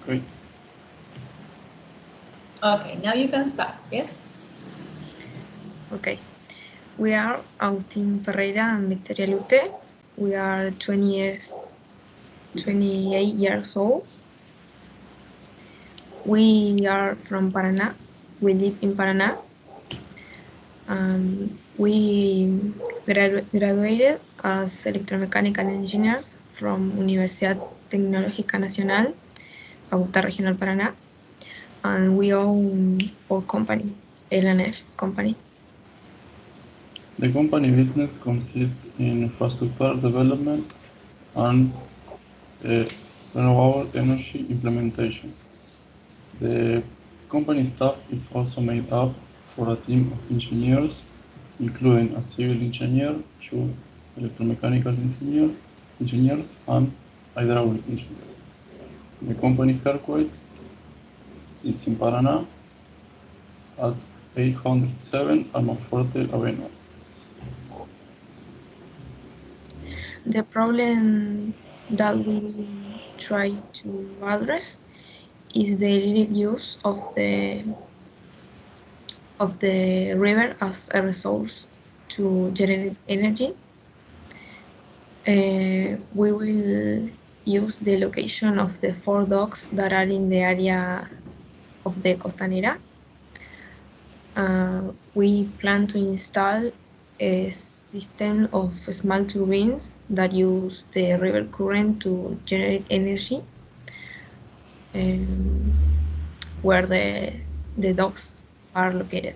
Great. Okay, now you can start, yes? Okay. We are Agustín Ferreyra and Victoria Lutte. We are 28 years old. We are from Paraná. We live in Paraná. We graduated as electromechanical engineers from Universidad Tecnológica Nacional, Facultad Regional Paraná. And we own our company, LNF company. The company business consists in infrastructure development and renewable energy implementation. The company staff is also made up for a team of engineers, including a civil engineer, 2 electromechanical engineers, and hydraulic engineers. The company headquarters is in Paraná at 807 Almafuerte Avenue. The problem that we try to address is the little use of the river as a resource to generate energy. We will use the location of the 4 docks that are in the area of the Costanera. We plan to install a system of small turbines that use the river current to generate energy, where the docks are located.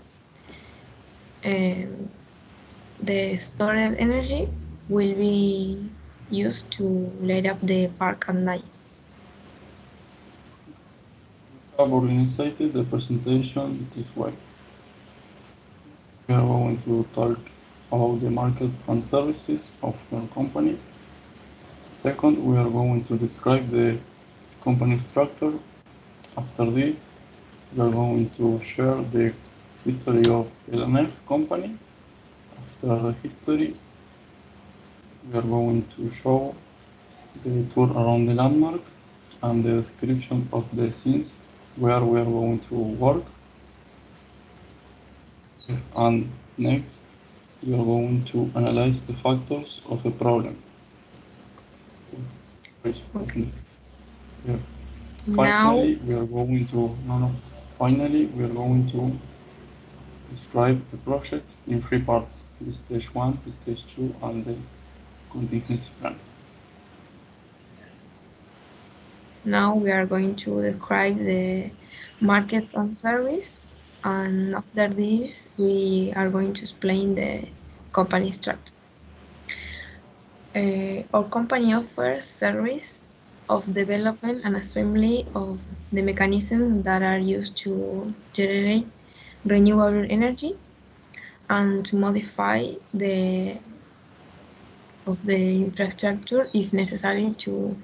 The stored energy will be used to light up the park at night. We have organized the presentation this way. We are going to talk about the markets and services of your company. Second, we are going to describe the company structure. After this, we are going to share the history of LNF company. After the history, we are going to show the tour around the landmark and the description of the scenes where we are going to work. And next, we are going to analyze the factors of a problem. Okay. Yeah. Now, Finally, we are going to describe the project in 3 parts: the stage 1, the stage 2, and the contingency plan. now we are going to describe the market and service, and after this we are going to explain the company structure. Our company offers service of development and assembly of the mechanisms that are used to generate renewable energy and to modify the infrastructure if necessary to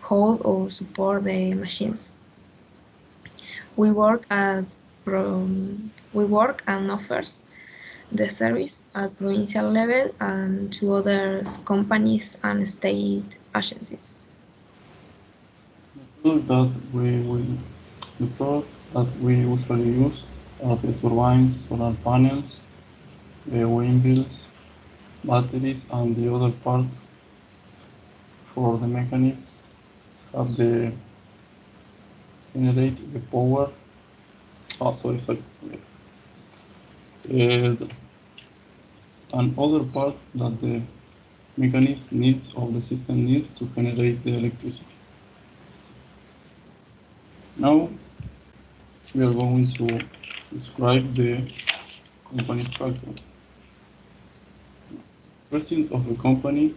hold or support the machines. We work and offers the service at provincial level and to other companies and state agencies. The product that we usually use are the turbines, solar panels, the windmills, batteries, and the other parts for the mechanisms have the generate the power. And other parts that the mechanism needs or the system needs to generate the electricity. Now we are going to describe the company structure. President of the company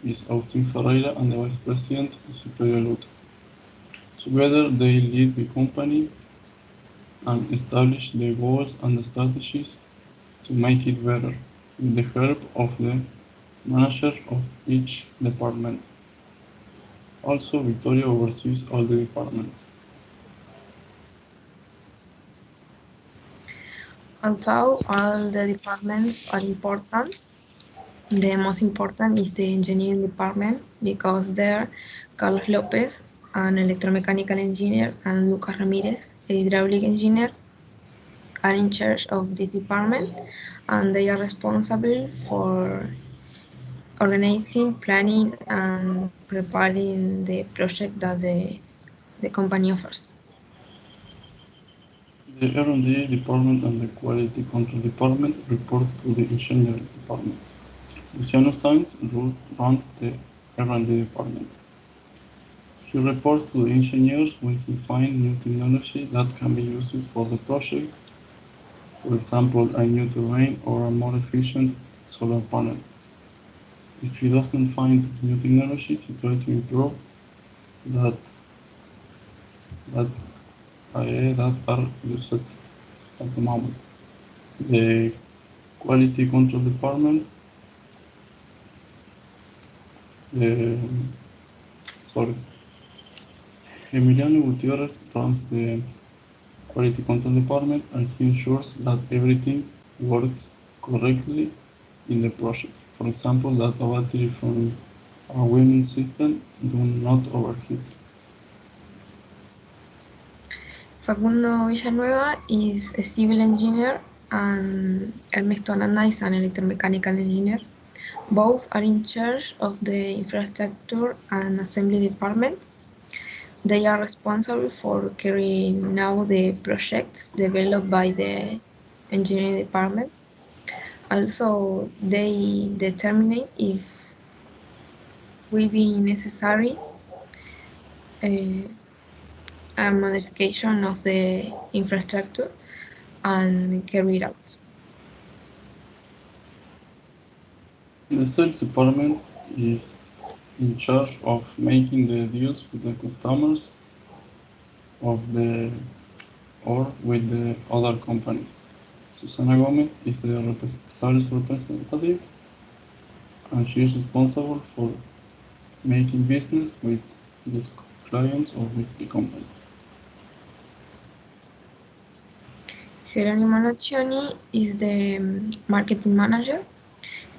is Agustín Ferreyra and the vice president is Victoria Lutte. Together they lead the company and establish the goals and the strategies to make it better with the help of the manager of each department. Also, Victoria oversees all the departments. Although all the departments are important, the most important is the engineering department because there Carlos Lopez, an electromechanical engineer, and Lucas Ramirez, a hydraulic engineer, are in charge of this department, and they are responsible for organizing, planning, and preparing the project that the company offers. The R&D department and the quality control department report to the engineering department. Luciano Sainz runs the R&D department. He reports to the engineers when he finds new technology that can be used for the project, for example, a new terrain or a more efficient solar panel. If he doesn't find new technology, he tries to improve that are used at the moment. The quality control department Emiliano Gutierrez runs the quality control department, and he ensures that everything works correctly in the project. For example, that a battery from a winning system do not overheat. Facundo Villanueva is a civil engineer, and Ernesto Ananda is an electromechanical engineer. Both are in charge of the infrastructure and assembly department. They are responsible for carrying out the projects developed by the engineering department. Also, they determine if will be necessary a modification of the infrastructure and carry it out. The sales department is in charge of making the deals with the customers or with the other companies. Susana Gomez is the sales representative, and she is responsible for making business with the clients or with the companies. Geronimo Nocioni is the marketing manager.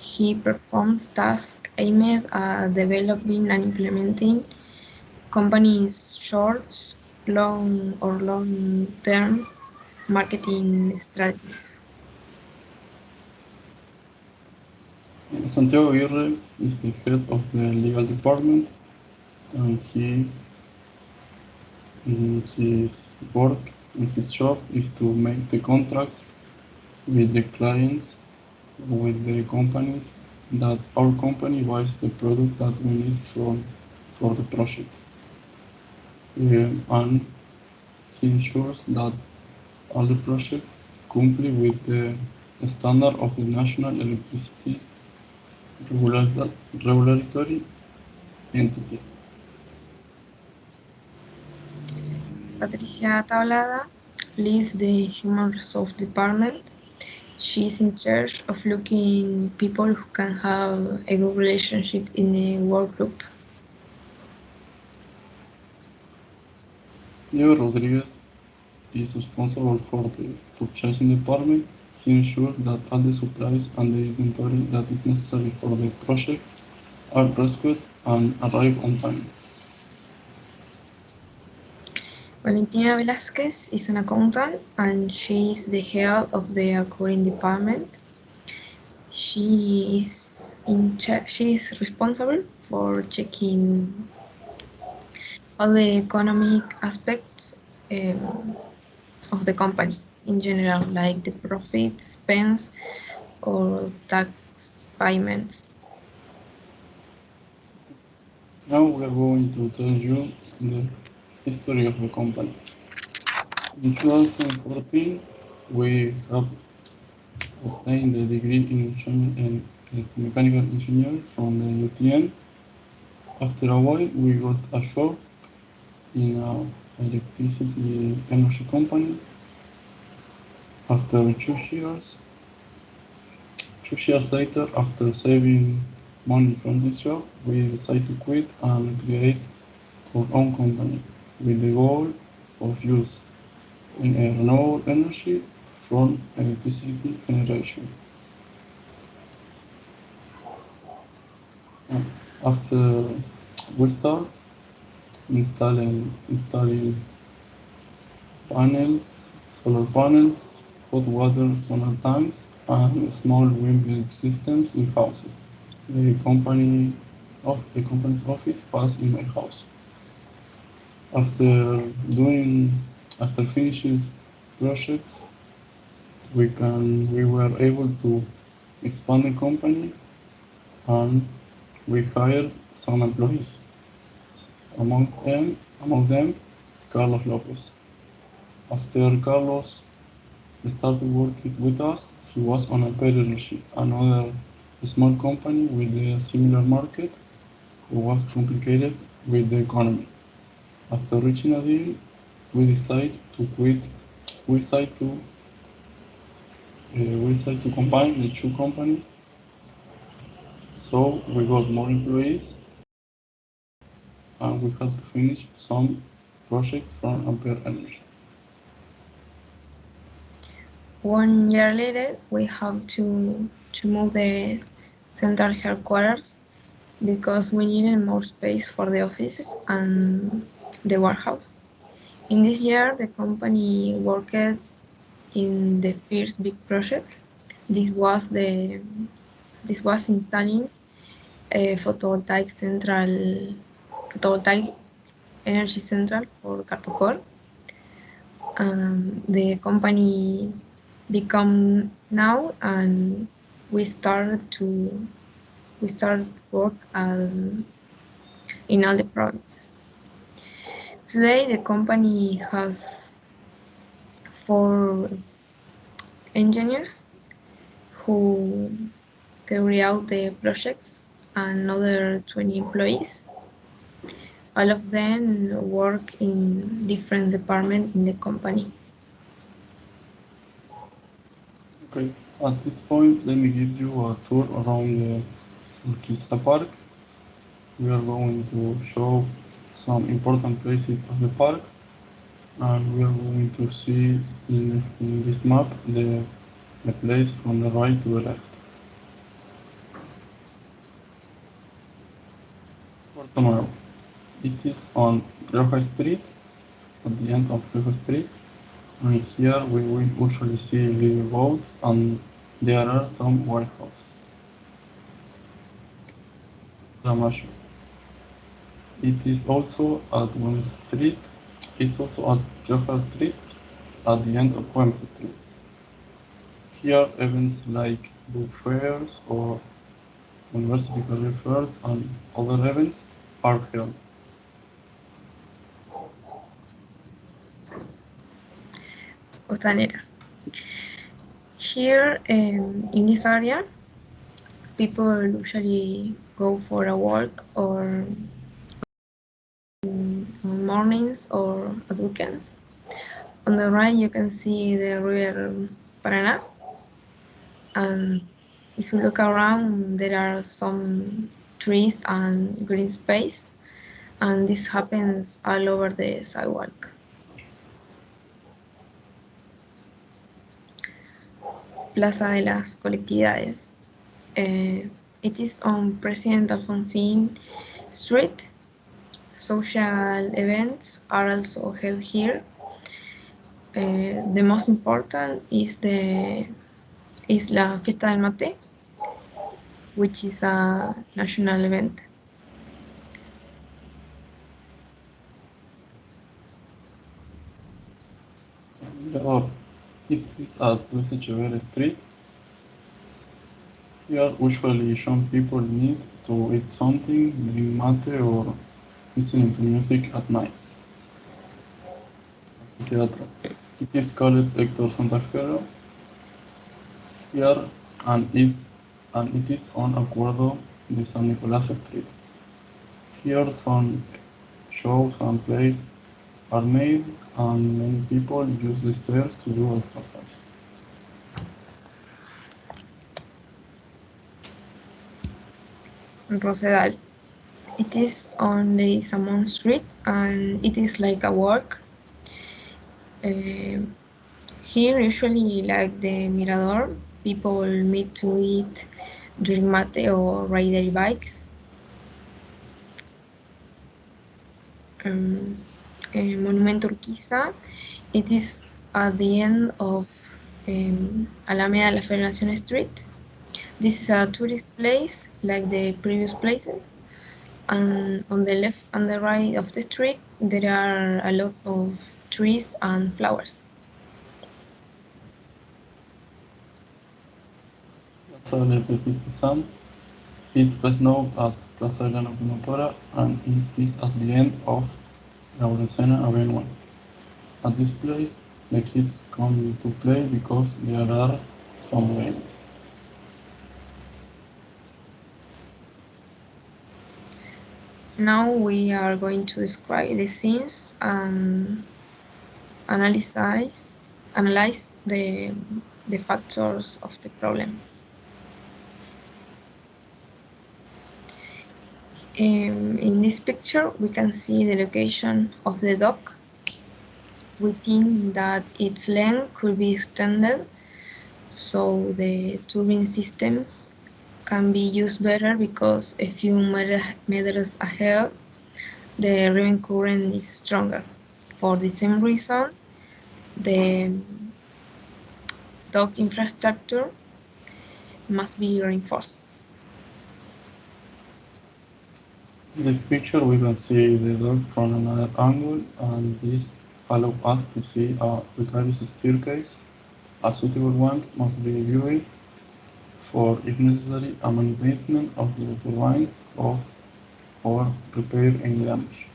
He performs tasks aimed at developing and implementing companies' short, long-term marketing strategies. Santiago Aguirre is the head of the legal department, and his work and his job is to make the contracts with the clients, with the companies that our company buys the product that we need for the project. And he ensures that all the projects comply with the standard of the National Electricity Regulatory Entity. Patricia Tablada leads the Human Resource Department. She is in charge of looking people who can have a good relationship in a work group. Diego Rodriguez is responsible for the purchasing department. He ensures that all the supplies and the inventory that is necessary for the project are rescued and arrive on time. Valentina Velasquez is an accountant, and she is the head of the accounting department. She is responsible for checking all the economic aspects of the company in general, like the profit, expense, or tax payments. Now we are going to tell you the history of the company. In 2014, we have obtained the degree in mechanical engineering from the UTN. After a while, we got a job in an electricity energy company. After 2 years later, after saving money from this job, we decided to quit and create our own company with the goal of using renewable energy from electricity generation. After we start, installing panels, solar panels, hot water solar tanks, and small windmill systems in houses. The company's office was in my house. After doing after finishes projects, we were able to expand the company and we hired some employees. Among them, Carlos Lopez. After Carlos started working with us, he was on a partnership, another small company with a similar market who was complicated with the economy. After reaching a deal, we decided to quit. We decided to we decided to combine the two companies, so we got more employees and we had to finish some projects from Ampere Energy. 1 year later, we have to move the central headquarters because we needed more space for the offices and the warehouse. In this year, the company worked in the first big project. This was installing a photovoltaic energy central for Cartocor. The company become now, and we start work in all the provinces. Today, the company has 4 engineers who carry out the projects and another 20 employees. All of them work in different departments in the company. Okay, at this point, let me give you a tour around the Urquiza Park. We are going to show some important places of the park, and we are going to see in this map the place from the right to the left. Puerto Nuevo. It is on Rioja Street, at the end of Rioja Street, and here we will usually see little boats and there are some warehouses. Ramasho. It is also at Güemes Street. It's also at Rioja Street, at the end of Güemes Street. Here, events like book fairs or university career fairs and other events are held. Costanera. Here in this area, people usually go for a walk or on mornings or at weekends. On the right, you can see the river Paraná. And if you look around, there are some trees and green space, and this happens all over the sidewalk. Plaza de las Colectividades. It is on President Alfonsín Street. Social events are also held here. The most important is la Fiesta del Mate, which is a national event. It is at Luis Echeverri Street. Here, usually young people meet to eat something, drink mate, or listening to music at night. Teatro. It is called Hector Santa Fe here, and it is on Acuerdo de San Nicolás Street. Here, some shows and plays are made, and many people use the stairs to do exercise. Rosedal. It is on the Samon Street, and it is like a walk. Here, usually like the Mirador, people meet to eat, drink mate, or ride their bikes. Monumento Urquiza. It is at the end of Alameda La Federación Street. This is a tourist place like the previous places, and on the left and the right of the street there are a lot of trees and flowers. Plaza del Espíritu It's best known as Plaza de la Locomotora, and it is at the end of Lauresana Avenue. At this place, the kids come to play because there are some games. Now we are going to describe the scenes and analyze the factors of the problem. In this picture, we can see the location of the dock. We think that its length could be extended so the turbine systems can be used better because a few meters ahead the river current is stronger. For the same reason, the dock infrastructure must be reinforced. In this picture, we can see the dock from another angle, and this allows us to see a precarious staircase. A suitable one must be viewed for, if necessary, a maintenance of the turbines or repair any damage.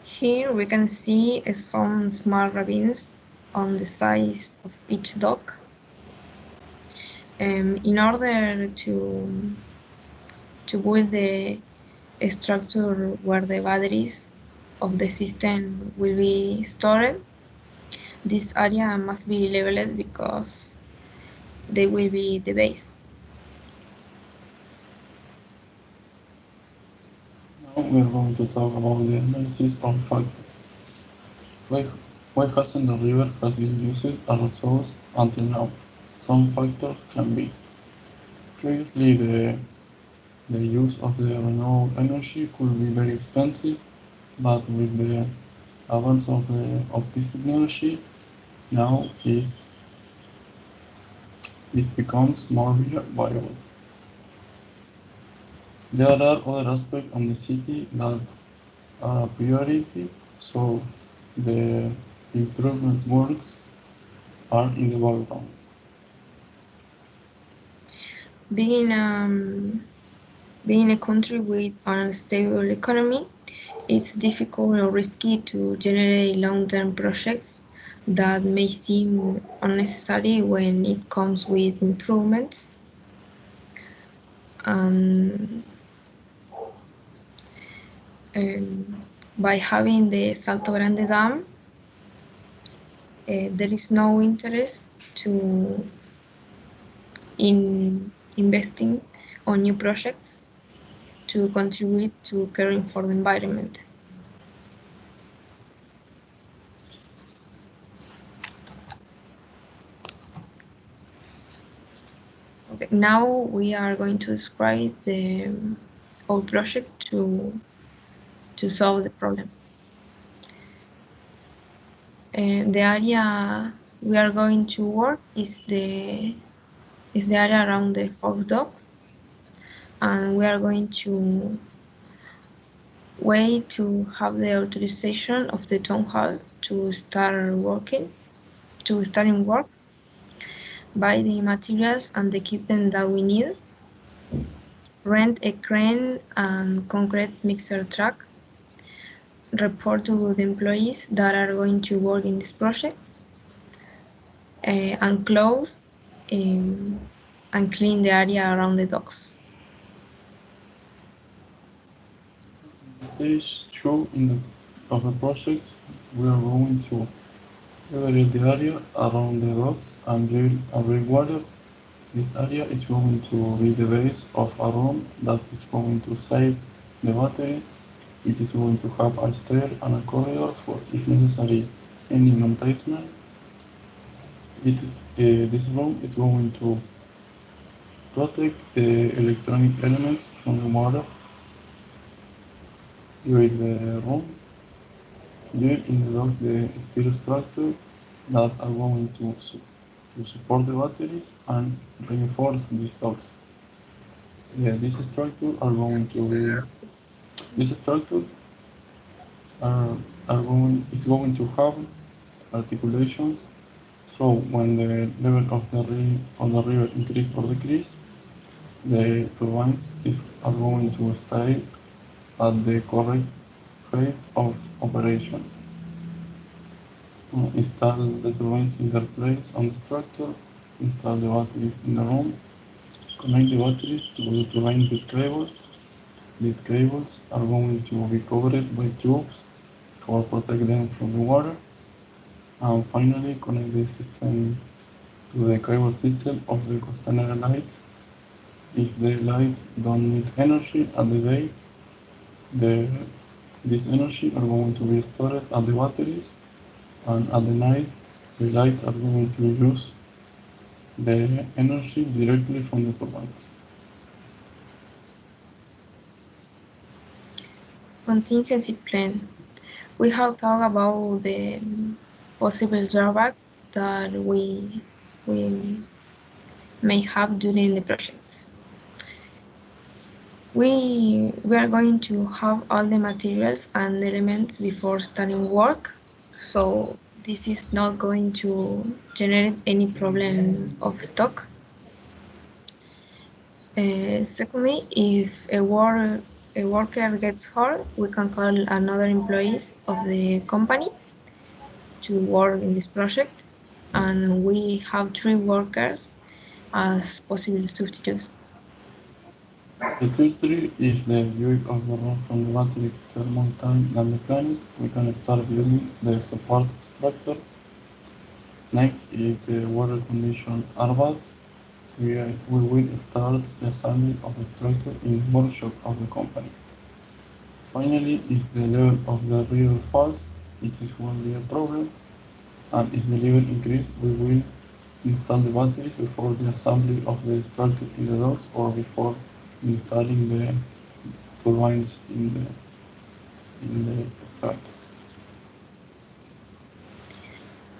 Here we can see some small ravines on the sides of each dock. In order to build the structure where the batteries of the system will be stored, this area must be leveled because they will be the base. Now we are going to talk about the analysis of factors. Why hasn't the river has been used as a resource until now? Some factors can be previously the use of the renewable energy could be very expensive, but with the advance of this technology, now it becomes more viable. There are other aspects on the city that are a priority, so the improvement works are in the background. Being a country with an unstable economy, it's difficult or risky to generate long-term projects that may seem unnecessary when it comes with improvements. By having the Salto Grande Dam, there is no interest in investing on new projects to contribute to caring for the environment. Okay, now we are going to describe the whole project to solve the problem. The area we are going to work is the area around the 4 docks, and we are going to wait to have the authorization of the town hall to start in work, buy the materials and the equipment that we need, rent a crane and concrete mixer truck, report to the employees that are going to work in this project, and close and clean the area around the docks. Stage 2 of the project, we are going to evaluate the area around the docks and drill water. This area is going to be the base of a room that is going to save the batteries. It is going to have a stair and a corridor for, if necessary, any maintenance. This room is going to protect the electronic elements from the water. with the room. Here includes the steel structure that are going to support the batteries and reinforce these doors. This structure are going to be this structure is going to have articulations. So when the level of the river increase or decrease, the turbines are going to stay at the correct rate of operation. Install the turbines in their place on the structure, install the batteries in the room, connect the batteries to the turbine with cables. These cables are going to be covered by tubes to protect them from the water. And finally, connect the system to the cable system of the container lights. If the lights don't need energy at the day, the, this energy are going to be stored at the batteries, and at the night, the lights are going to use the energy directly from the turbines. Contingency plan. We have talked about the possible drawback that we may have during the project. We are going to have all the materials and elements before starting work, so this is not going to generate any problem of stock. Secondly, if a worker gets hurt, we can call another employee of the company to work in this project, and we have 3 workers as possible substitutes. The third tree is the view of the room from the battery thermal time than the planet. We can start building the support structure. Next, if the water conditions are bad, we will start the assembly of the structure in the workshop of the company. Finally, if the level of the river falls, it won't be a problem, and if the level increases, we will install the batteries before the assembly of the structure in the docks or before installing the turbines in the structure.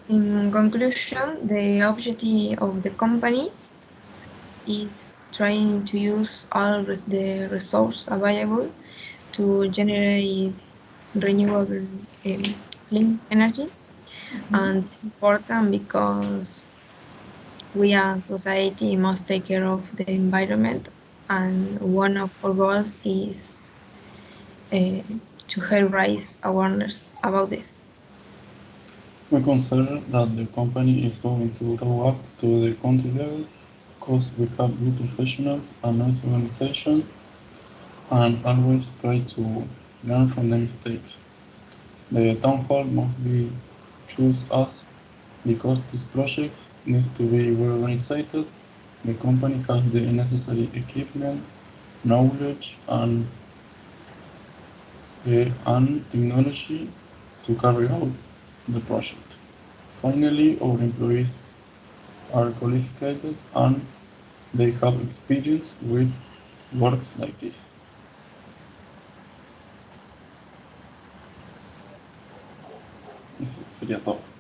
In conclusion, the objective of the company is trying to use all the resources available to generate renewable clean energy, and it's important because we as society must take care of the environment, and one of our goals is to help raise awareness about this. We consider that the company is going to grow up to the country level because we have good professionals and nice organization and always try to learn from the mistakes. The town hall must be choose us because this project needs to be well organized. The company has the necessary equipment, knowledge, and technology to carry out the project. Finally, our employees are qualified and they have experience with works like this. Eso sería todo.